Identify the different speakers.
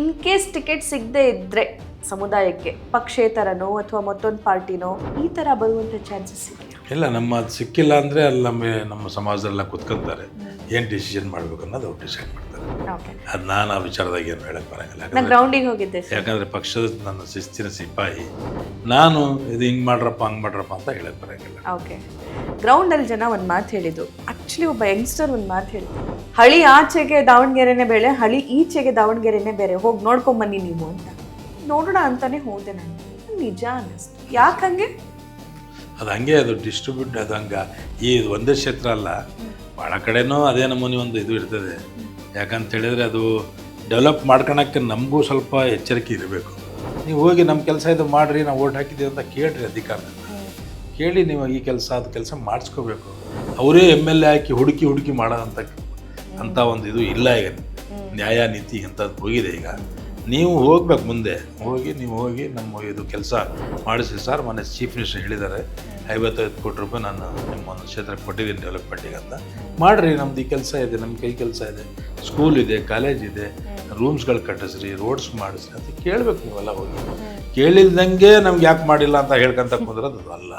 Speaker 1: In case ticket ಸಿಗದೆ ಇದ್ರೆ ಸಮುದಾಯಕ್ಕೆ ಪಕ್ಷೇತರನೋ ಅಥವಾ ಮತ್ತೊಂದು ಪಾರ್ಟಿನೋ ಈ ಥರ ಬರುವಂಥ ಚಾನ್ಸಸ್ ಇದೆಯಾ?
Speaker 2: ಇಲ್ಲ, ಅದು ಸಿಕ್ಕಿಲ್ಲ ಅಂದರೆ ಅಲ್ಲಿ ನಮ್ಮ ಸಮಾಜದಲ್ಲ ಕುತ್ಕೊಂತಾರೆ, ಏನು ಡಿಸಿಷನ್ ಮಾಡಬೇಕು ಅನ್ನೋದು ಅವ್ರು ಡಿಸೈಡ್ ಮಾಡ್ತಾರೆ.
Speaker 1: ಓಕೆ,
Speaker 2: ಅದು ನಾನು ಆ ವಿಚಾರದಾಗ ಏನು ಹೇಳಕ್ಕೆ ಬರೋಂಗಿಲ್ಲ.
Speaker 1: ನಾನು ಗ್ರೌಂಡಿಗೆ ಹೋಗಿದ್ದೆ ಸರ್.
Speaker 2: ಯಾಕಂದರೆ ಪಕ್ಷದ ನನ್ನ ಶಿಸ್ತಿನ ಸಿಪಾಯಿ ನಾನು, ಇದು ಹಿಂಗೆ ಮಾಡ್ರಪ್ಪ ಹಂಗೆ ಮಾಡ್ರಪ್ಪ ಅಂತ ಹೇಳಕ್ಕೆ ಬರೋಂಗಿಲ್ಲ.
Speaker 1: ಓಕೆ, ಗ್ರೌಂಡಲ್ಲಿ ಜನ ಒಂದು ಮಾತು ಹೇಳಿದ್ದು, ಆ್ಯಕ್ಚುಲಿ ಒಬ್ಬ ಯಂಗ್ಸ್ಟರ್ ಒಂದು ಮಾತು ಹೇಳಿದ್ದು, ಹಳಿ ಆಚೆಗೆ ದಾವಣಗೆರೆನೇ ಬೇರೆ, ಹಳಿ ಈಚೆಗೆ ದಾವಣಗೆರೆನೇ ಬೇರೆ, ಹೋಗಿ ನೋಡ್ಕೊಂಬನ್ನಿ ನೀವು ಅಂತ. ನೋಡೋಣ ಅಂತಾನೆ ಹೋದೆ ನಾನು, ನಿಜ ಅನ್ನಿಸ್ತು. ಯಾಕಂಗೆ
Speaker 2: ಅದು ಹಂಗೆ, ಅದು ಡಿಸ್ಟ್ರಿಬ್ಯೂಟ್ ಅದು ಹಂಗೆ. ಈ ಒಂದೇ ಕ್ಷೇತ್ರ ಅಲ್ಲ, ಭಾಳ ಕಡೆನೂ ಅದೇ ನಮೂನಿ ಒಂದು ಇದು ಇರ್ತದೆ. ಯಾಕಂತ ಹೇಳಿದರೆ ಅದು ಡೆವಲಪ್ ಮಾಡ್ಕೊಳಕ್ಕೆ ನಮಗೂ ಸ್ವಲ್ಪ ಎಚ್ಚರಿಕೆ ಇರಬೇಕು. ನೀವು ಹೋಗಿ ನಮ್ಮ ಕೆಲಸ ಇದು ಮಾಡಿರಿ, ನಾವು ಓಟ್ ಹಾಕಿದ್ದೀವಿ ಅಂತ ಕೇಳ್ರಿ ಅಧಿಕಾರದಿಂದ. ಕೇಳಿ ನೀವು ಈ ಕೆಲಸ ಅದು ಕೆಲಸ ಮಾಡಿಸ್ಕೋಬೇಕು. ಅವರೇ MLA ಹಾಕಿ ಹುಡುಕಿ ಮಾಡೋ ಅಂಥ ಒಂದು ಇದು ಇಲ್ಲ ಈಗ. ನ್ಯಾಯ ನೀತಿ ಅಂಥದ್ದು ಹೋಗಿದೆ ಈಗ. ನೀವು ಹೋಗ್ಬೇಕು ಮುಂದೆ, ನೀವು ಹೋಗಿ ನಮ್ಮ ಇದು ಕೆಲಸ ಮಾಡಿಸಿ ಸರ್, ಮೊನ್ನೆ ಚೀಫ್ ಮಿನಿಸ್ಟರ್ ಹೇಳಿದ್ದಾರೆ 55 ಕೋಟಿ ರೂಪಾಯಿ ನಾನು ನಿಮ್ಮ ಒಂದು ಕ್ಷೇತ್ರಕ್ಕೆ ಕೊಟ್ಟಿದ್ದೀನಿ ಡೆವಲಪ್ಮೆಂಟಿಗೆ ಅಂತ. ಮಾಡಿರಿ, ನಮ್ದು ಈ ಕೆಲಸ ಇದೆ, ನಮ್ಮ ಕೈ ಕೆಲಸ ಇದೆ, ಸ್ಕೂಲ್ ಇದೆ, ಕಾಲೇಜ್ ಇದೆ, ರೂಮ್ಸ್ಗಳು ಕಟ್ಟಿಸ್ರಿ, ರೋಡ್ಸ್ ಮಾಡಿಸ್ರಿ ಅಂತ ಕೇಳಬೇಕು ನೀವೆಲ್ಲ ಹೋಗಿ. ಕೇಳಿಲ್ದಂಗೆ ನಮ್ಗೆ ಯಾಕೆ ಮಾಡಿಲ್ಲ ಅಂತ ಹೇಳ್ಕೊಂತ ಕುಂದ್ರದು ಅಲ್ಲ.